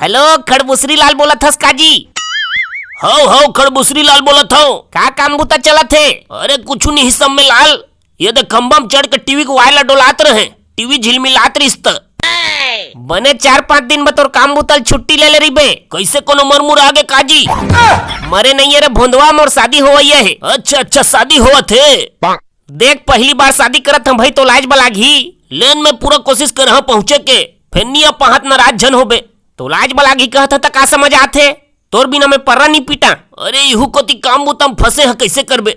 Hello खड़बुसरी लाल बोला thus काजी। हो खड़बुसरी लाल बोलत हो। का काम बुता चला थे? अरे कुछ नहीं सब में लाल, ये देख खंबा में चढ़ के टीवी को वायला डोलात रहे, टीवी झिलमिलात रिश्त बने 4-5 दिन बतौर काम बुतल छुट्टी ले रही बे। कैसे कोनो मरमुर आगे काजी? मरे नहीं रे भोंदवा मोर शादी होवैया है। अच्छा शादी हुआ थे। देख पहली बार शादी करत हम भाई तो लाज बलागी। लेन में पूरा कोशिश कर पहुँचे के, फेनिया पहात नाराज जन होबे तो लाज बलागी कहता था का समझ आथे? तोर बिना में पर्रा नहीं पीटा। अरे इहू कोती काम बुतम फंसे है कैसे करबे?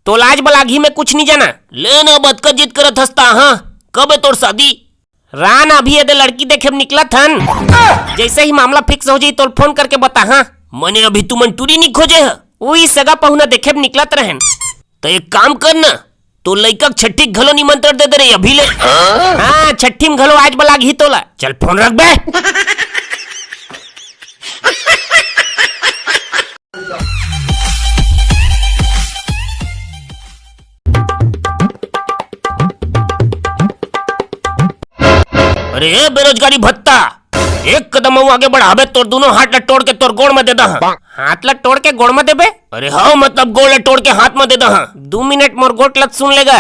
तो लाज बलागी में कुछ नहीं जाना। लेन अब अतका जिद करत हस्ता। हाँ कब है तोर शादी? रान अभी यदि लड़की देखे निकला थन, जैसे ही मामला फिक्स हो जाये तो फोन करके बता। हाँ मने अभी तू मन टूरी नहीं खोजे है? वही सगा पहुना देखे निकलत रहन। तो एक काम करना, तो लइका छठी घलो निमंत्रण दे दे रही अभी ले। हाँ छठी में घलो आज बलागी तोला। चल फोन रख बे। अरे बेरोजगारी भत्ता, एक कदम आगे बढ़ाबे तोर दोनों हाथ ला तोड़ के तोर गोड़ में दे दा। हाथ ला तोड़ के गोड़ में देबे? अरे हाँ मतलब गोड़ ला तोड़ के हाथ में दे दा। 2 मिनट मोर गोट लत सुन लेगा।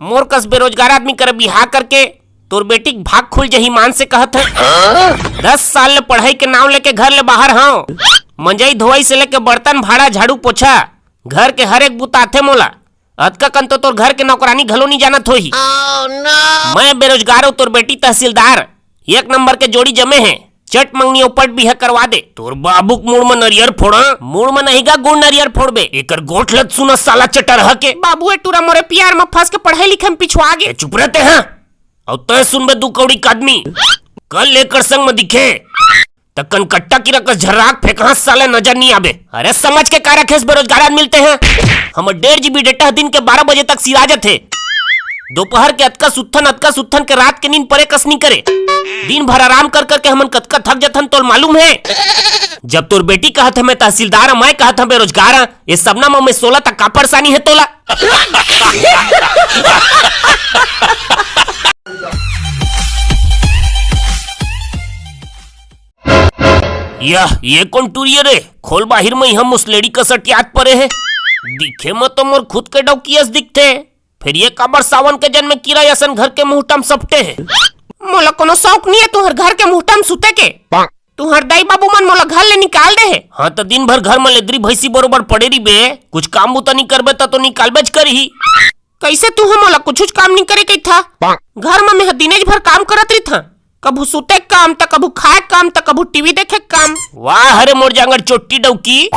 मोर कस बेरोजगार आदमी कर बिहा करके तोर बेटी भाग खुल जही मान से कहत है। 10 साल ले पढ़ाई के नाम लेके घर ले बाहर हाँ, मंजई धोई से लेके बर्तन भाड़ा झाड़ू पोछा घर के हर एक बुताथे मोला। अतका कन तो तोर घर के नौकरानी घलो नहीं जानत होही। मैं बेरोजगार हूँ, तोर बेटी तहसीलदार। 1 नंबर के जोड़ी जमे हैं, चट मंगनी उपट भी है करवा दे। तोर बाबूक मुड़ में नरियर फोड़ा। मुड़ में नहीं गा गुड़ नरियर फोड़बे। एकर गोठ लत सुना साला चटरहा के। बाबू टूरा मोरे प्यार में फंस के पढ़ाई लिखे में पिछुआ गे। चुप रहते हैं और तय सुनबे 2 कौड़ी का आदमी कल लेकर संग में दिखे तकन कट्टा की रकस झर्राक फेंका साले नजर नहीं आबे। अरे समझ के का रखे बेरोजगार आदमी मिलते हैं। हम 1.5 GB डेटा दिन के 12 बजे तक सिराजत थे। दोपहर के अतका सुत्थन के रात के नींद परे कस नहीं करे। दिन भर आराम कर करके हमन कतका थक जथन तो मालूम है। जब तोर बेटी कहा था मैं तहसीलदार, मैं कहा था बेरोजगार, ये सबना में 16 तक का परेशानी है तोला। ये कौन टूरिये रे? खोल बाहिर में हम उस लेडी कसट याद परे है। दिखे में तो मोर खुद के डौकियस दिखते है, फिर ये काबर सावन के जन्म में कीड़ा यसन घर के मुहटम सपटे है। मोला कोनो शौक नहीं है तुहर घर के मुहटम सुते के। तुहर दाई बाबू मन मोला घर ले निकाल दे है। हाँ तो दिन भर घर में लेदरी भैंसी बरोबर पड़े रही बे, कुछ काम बुता नहीं करबे तो निकालबेज करही। कैसे तू मोला कुछ काम नहीं करे कही था? घर में मैं दिनेश भर काम करत रही था, कभू सुते काम तो कभू खाए काम तो कभू टीवी देखे काम। वाह हरे मोर जांगर चोटी डौकी,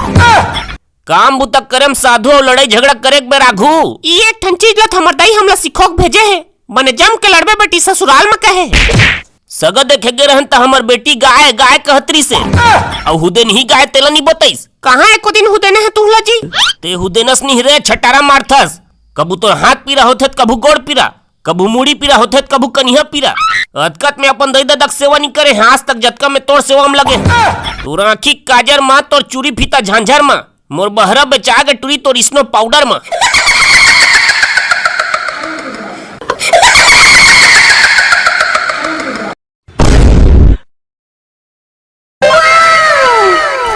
काम बुता करम साधु और लड़ाई झगड़ा करे बे राघू। ये ठन चीज लत हमर दाई हमला सिखोक भेजे है, बने जम के लड़बे बेटी ससुराल में कहे। सगा देखे गे रहन त हमर बेटी गाय गाय कहतरी से और हुदे नहीं गाय तेला नहीं बताइस। कहाँ एको दिन हुदेने है तुहला जी? ते हुदेनस नहीं रे छटारा मारथस। कबू तो हाथ पीरा होथे कबू गोड़ पीरा, कबू मुड़ी पीरा होथे कबू कन्हिया पीरा। अतकत में अपन दई दक सेवा नहीं करे हैं, आज तक जतका में तोर सेवा में लगे। तोर आँखी काजर माँ तोर चूरी फीता झांझर माँ, मोर बहरा बेचा के टूरी तोर स्नो पाउडर माँ।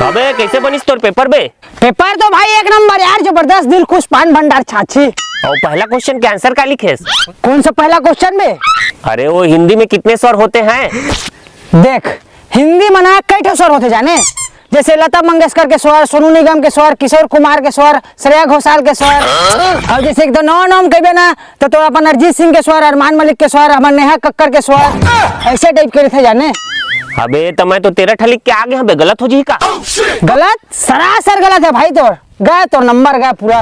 अबे कैसे बनिस तोर पेपर बे? पेपर तो भाई 1 नंबर यार, जबरदस्त, दिल खुश पान भंडार छाछी। और पहला क्वेश्चन के आंसर का लिखेस? कौन सा पहला क्वेश्चन में? अरे वो हिंदी में कितने स्वर होते हैं? देख हिंदी में ना कई ठो स्वर होते जाने, जैसे लता मंगेशकर के स्वर, सोनू निगम के स्वर, किशोर कुमार के स्वर, श्रेया घोषाल के स्वर, और जैसे तो नाम कहे ना तो अपन अरिजीत सिंह के स्वर, अरमान मलिक के स्वर, हमारे नेहा कक्कर के स्वर, ऐसे टाइप के थे जाने। अबे तो मैं तो 13 ठलिक के आगे हमें गलत हो जी का? गलत? सरासर गलत है भाई, तोर गए तो नंबर गए पूरा।